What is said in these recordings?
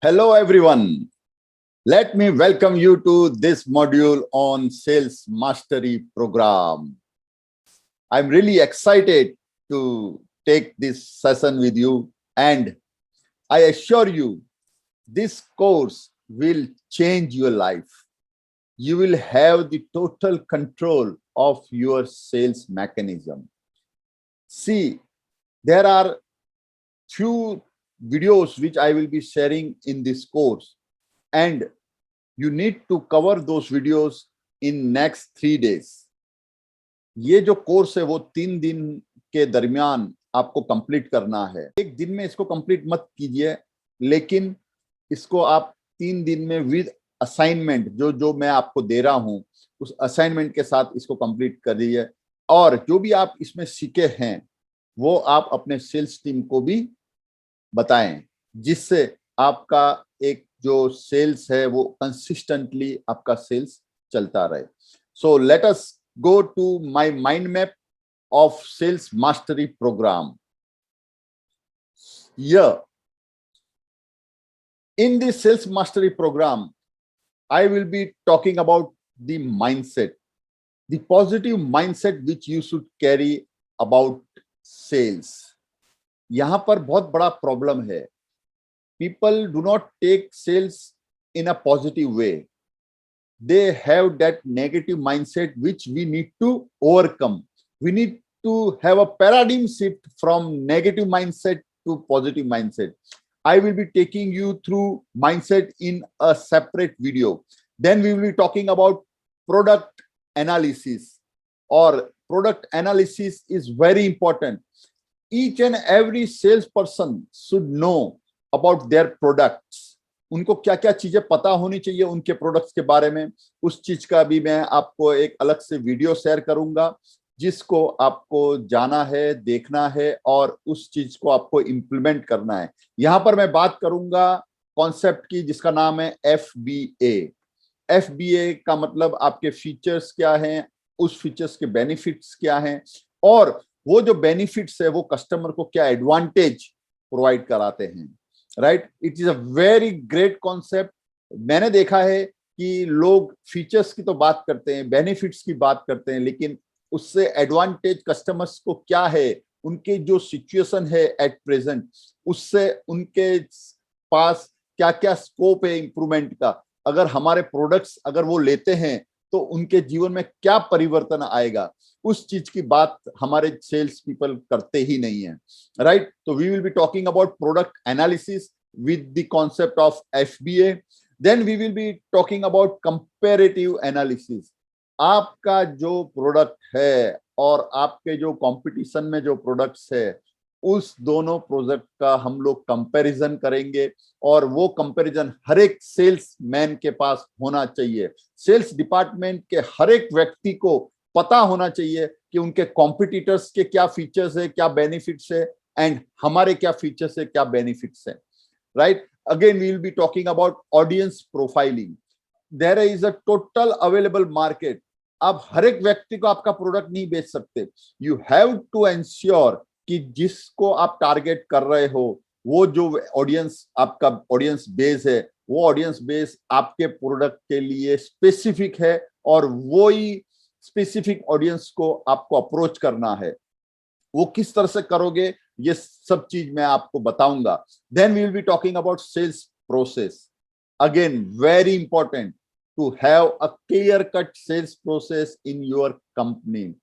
Hello, everyone. Let me welcome you to this module on Sales Mastery Program. I'm really excited to take this session with you, and I assure you, this course will change your life. You will have the total control of your sales mechanism. See, there are few videos which I will be sharing in this course, and you need to cover those videos in next 3 days. ये जो course है वो 3 दिन के दरमियान आपको complete करना है। एक दिन में इसको कंप्लीट मत कीजिए, लेकिन इसको आप 3 दिन में विद असाइनमेंट जो जो मैं आपको दे रहा हूं उस असाइनमेंट के साथ इसको कंप्लीट कर दीजिए। और जो भी आप इसमें सीखे हैं वो आप अपने सेल्स टीम को भी बताएं, जिससे आपका एक जो सेल्स है वो कंसिस्टेंटली आपका सेल्स चलता रहे। So let us go to my mind map of sales mastery program. Here, in this sales mastery program, I will be talking about the mindset, the positive mindset which you should carry about sales. यहां पर बहुत बड़ा problem है. People do not take sales in a positive way. They have that negative mindset which we need to overcome. We need to have a paradigm shift from negative mindset to positive mindset. I will be taking you through mindset in a separate video. Then we will be talking about product analysis, or product analysis is very important. Each and every salesperson should know about their products. उनको क्या क्या चीजें पता होनी चाहिए उनके products के बारे में, उस चीज का भी मैं आपको एक अलग से वीडियो शेयर करूंगा, जिसको आपको जाना है, देखना है और उस चीज को आपको इम्प्लीमेंट करना है। यहां पर मैं बात करूंगा कॉन्सेप्ट की जिसका नाम है FBA। FBA का मतलब आपके फीचर्स क्या हैं, उस फीचर्स के बेनिफिट्स क्या हैं, और वो जो बेनिफिट्स है वो कस्टमर को क्या एडवांटेज प्रोवाइड कराते हैं। Right, it is a very great concept. मैंने देखा है कि लोग फीचर्स की तो बात करते हैं, बेनिफिट्स की बात करते हैं, लेकिन उससे एडवांटेज कस्टमर्स को क्या है, उनके जो सिचुएशन है एट प्रेजेंट, उससे उनके पास क्या क्या स्कोप है इंप्रूवमेंट का, अगर हमारे प्रोडक्ट्स अगर वो लेते हैं तो उनके जीवन में क्या परिवर्तन आएगा, उस चीज की बात हमारे सेल्स पीपल करते ही नहीं है। राइट, तो we will be talking about product analysis with the concept of FBA। Then we will be talking about comparative analysis. आपका जो प्रोडक्ट है और आपके जो कंपटीशन में जो प्रोडक्ट्स है, उस दोनों प्रोडक्ट का हम लोग कंपैरिजन करेंगे, और वो कंपैरिजन हर एक सेल्स मैन के पास होना चाहिए। सेल्स डिपार्टमेंट के हर एक व्यक्ति को पता होना चाहिए कि उनके कॉम्पिटिटर्स के क्या फीचर्स है, क्या बेनिफिट्स है, एंड हमारे क्या फीचर्स है, क्या बेनिफिट्स है। Right, again we will be talking about audience profiling. There is a total available market. आप हर एक व्यक्ति को आपका प्रोडक्ट नहीं बेच सकते। यू हैव टू एंश्योर कि जिसको आप टारगेट कर रहे हो, वो जो ऑडियंस आपका ऑडियंस बेस है, वो ऑडियंस बेस आपके प्रोडक्ट के लिए स्पेसिफिक है, और वो ही स्पेसिफिक ऑडियंस को आपको अप्रोच करना है। वो किस तरह से करोगे, ये सब चीज मैं आपको बताऊंगा। Then we will be talking about sales process. Again very important to have a clear cut sales process in your company.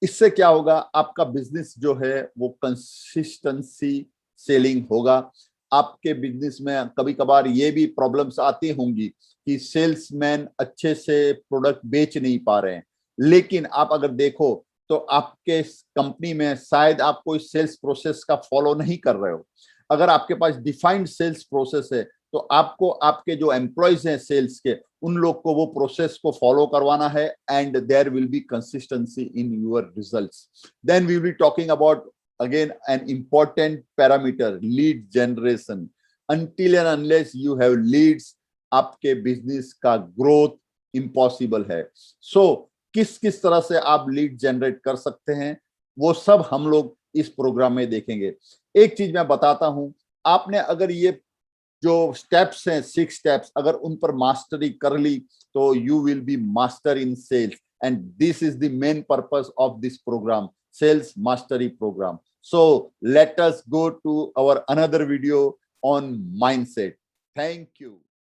इससे क्या होगा, आपका बिजनेस जो है वो कंसिस्टेंसी सेलिंग होगा। आपके बिजनेस में कभी कभार ये भी प्रॉब्लम्स आती होंगी कि सेल्समैन अच्छे से प्रोडक्ट बेच नहीं पा रहे हैं, लेकिन आप अगर देखो तो आपके कंपनी में शायद आप कोई सेल्स प्रोसेस का फॉलो नहीं कर रहे हो। अगर आपके पास डिफाइंड सेल्स प्रोसेस है तो आपको आपके जो एम्प्लॉयज हैं सेल्स के, उन लोग को वो प्रोसेस को फॉलो करवाना है, and there will be consistency in your results. Then we will be talking about again an important parameter, lead generation. Until and unless you have leads, आपके बिजनेस का ग्रोथ इम्पॉसिबल है। सो किस किस तरह से आप लीड जनरेट कर सकते हैं, वो सब हम लोग इस प्रोग्राम में देखेंगे। एक चीज मैं बताता हूं, आपने अगर ये जो स्टेप्स हैं 6 स्टेप्स, अगर उन पर मास्टरी कर ली तो you will be master in sales. And this is the main purpose of this program, sales mastery program. So let us go to our another video on mindset. Thank you.